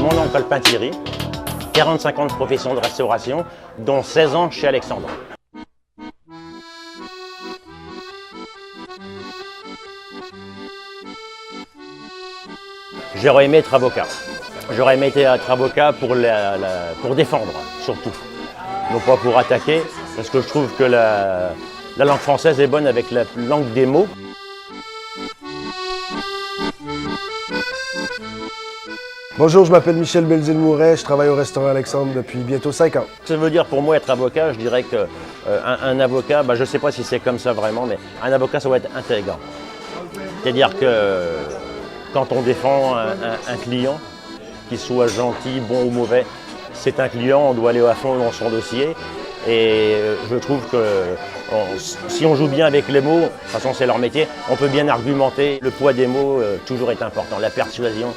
mon oncle Alpin Thierry, 45 ans de profession de restauration, dont 16 ans chez Alexandre. J'aurais aimé être avocat. J'aurais aimé être avocat pour défendre, surtout. Non pas pour attaquer, parce que je trouve que la langue française est bonne avec la langue des mots. Bonjour, je m'appelle Michel Belzile-Mouret, je travaille au restaurant Alexandre depuis bientôt 5 ans. Ça veut dire pour moi être avocat, je dirais qu'un avocat, je ne sais pas si c'est comme ça vraiment, mais un avocat ça doit être intelligent. C'est-à-dire que quand on défend un client, qu'il soit gentil, bon ou mauvais, c'est un client, on doit aller à fond dans son dossier. Et je trouve que si on joue bien avec les mots, de toute façon c'est leur métier, on peut bien argumenter. Le poids des mots toujours est important, la persuasion.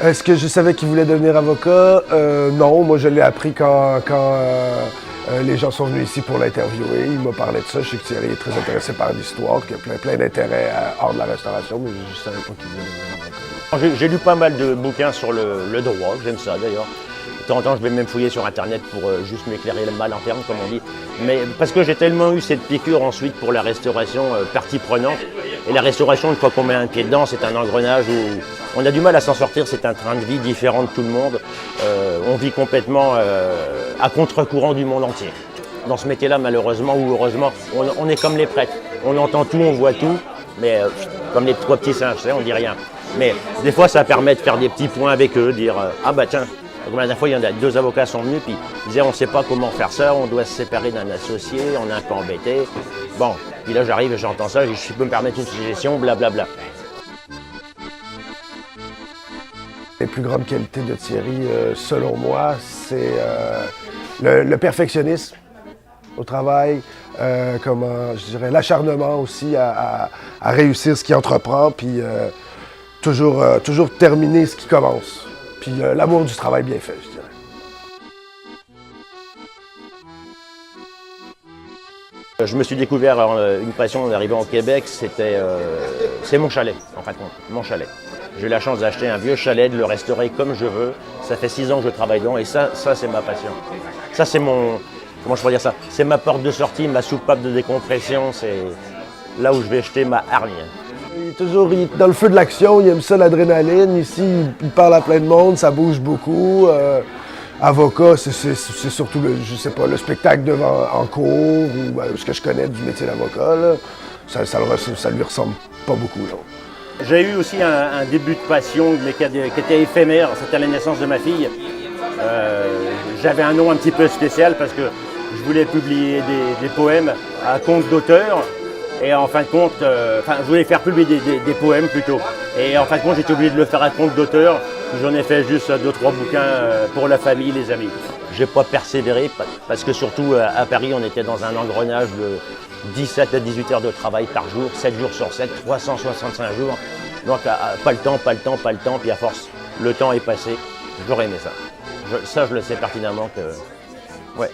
Est-ce que je savais qu'il voulait devenir avocat? Non, moi je l'ai appris quand les gens sont venus ici pour l'interviewer. Il m'a parlé de ça. Je sais que Thierry est très intéressé par l'histoire, qu'il y a plein d'intérêts hors de la restauration, mais je ne savais pas qu'il voulait devenir avocat. J'ai lu pas mal de bouquins sur le droit, j'aime ça d'ailleurs. De temps en temps, je vais même fouiller sur Internet pour juste m'éclairer le mal interne, comme on dit. Mais parce que j'ai tellement eu cette piqûre ensuite pour la restauration partie prenante. Et la restauration, une fois qu'on met un pied dedans, c'est un engrenage où on a du mal à s'en sortir. C'est un train de vie différent de tout le monde. On vit complètement à contre-courant du monde entier. Dans ce métier-là, malheureusement ou heureusement, on est comme les prêtres. On entend tout, on voit tout, mais comme les trois petits singes, on dit rien. Mais des fois, ça permet de faire des petits points avec eux, dire ah bah tiens. La dernière fois, il y en a 2 avocats sont venus, puis ils disaient on ne sait pas comment faire ça, on doit se séparer d'un associé, on est un peu embêté. Bon, puis là j'arrive et j'entends ça, je peux me permettre une suggestion, blablabla. Les plus grandes qualités de Thierry, selon moi, c'est le perfectionnisme au travail, je dirais l'acharnement aussi à réussir ce qu'il entreprend, puis toujours terminer ce qu'il commence. Puis l'amour du travail bien fait, je dirais. Je me suis découvert une passion en arrivant au Québec, c'est mon chalet, en fin de compte, mon chalet. J'ai eu la chance d'acheter un vieux chalet, de le restaurer comme je veux. Ça fait 6 ans que je travaille dedans et ça c'est ma passion. Ça c'est mon, comment je pourrais dire ça, c'est ma porte de sortie, ma soupape de décompression, c'est là où je vais jeter ma hargne. Il est toujours dans le feu de l'action, il aime ça l'adrénaline. Ici, il parle à plein de monde, ça bouge beaucoup. Avocat, c'est surtout le spectacle devant en cours ou ce que je connais du métier d'avocat. Ça lui ressemble pas beaucoup. J'ai eu aussi un début de passion, mais qui était éphémère, c'était la naissance de ma fille. J'avais un nom un petit peu spécial parce que je voulais publier des poèmes à compte d'auteur. Et en fin de compte, je voulais faire publier des poèmes plutôt. Et en fin de compte, j'étais obligé de le faire à compte d'auteur. J'en ai fait juste 2-3 bouquins pour la famille, les amis. J'ai pas persévéré parce que surtout à Paris, on était dans un engrenage de 17 à 18 heures de travail par jour, 7 jours sur 7, 365 jours. Donc pas le temps, puis à force, le temps est passé. J'aurais aimé ça. Ça, je le sais pertinemment que... Ouais.